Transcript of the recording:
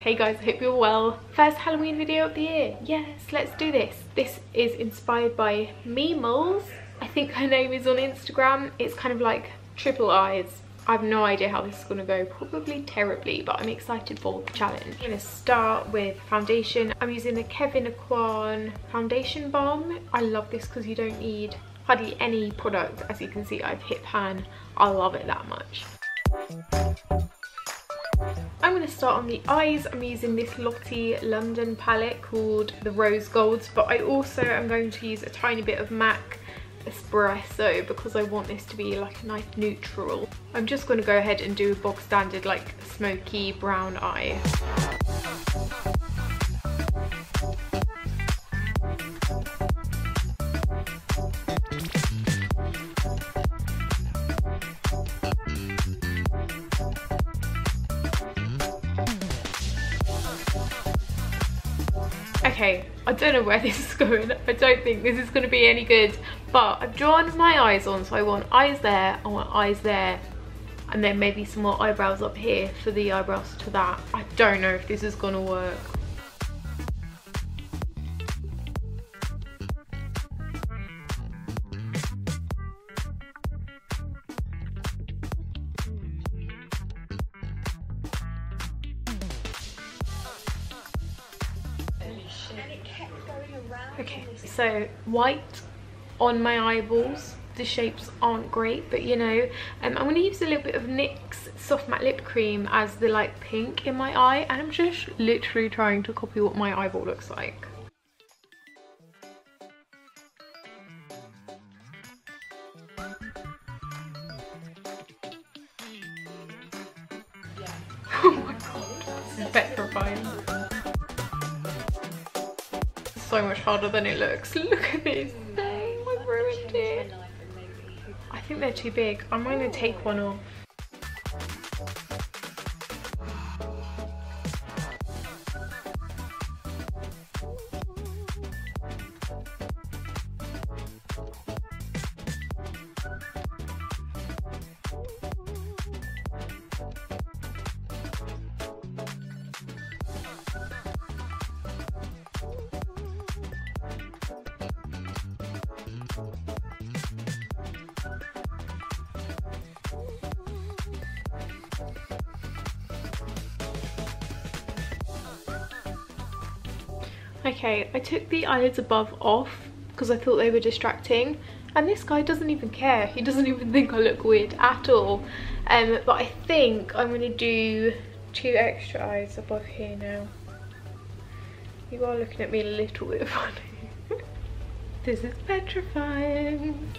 Hey guys, I hope you're well. First Halloween video of the year. Yes, let's do this. This is inspired by Meemles. I think her name is on Instagram. It's kind of like triple eyes. I have no idea how this is going to go, probably terribly, but I'm excited for the challenge. I'm going to start with foundation. I'm using the Kevin Aquan foundation balm. I love this because you don't need hardly any product. As you can see, I've hit pan. I love it that much. I'm going to start on the eyes. I'm using this Lottie London palette called the Rose Golds, but I also am going to use a tiny bit of MAC Espresso because I want this to be like a nice neutral. I'm just going to go ahead and do a bog standard like smoky brown eye. Okay, I don't know where this is going. I don't think this is going to be any good, but I've drawn my eyes on, so I want eyes there, I want eyes there, and then maybe some more eyebrows up here for the eyebrows to that. I don't know if this is going to work. Okay, so white on my eyeballs. The shapes aren't great, but you know, I'm going to use a little bit of NYX Soft Matte Lip Cream as the light pink in my eye, and I'm just literally trying to copy what my eyeball looks like. Oh my god, this is petrifying. So much harder than it looks. Look at this thing, I've ruined it. I think they're too big. I'm going to take one off. Okay, I took the eyelids above off because I thought they were distracting, and this guy doesn't even care. He doesn't even think I look weird at all. But I think I'm going to do 2 extra eyes above here now. You are looking at me a little bit funny. This is petrifying.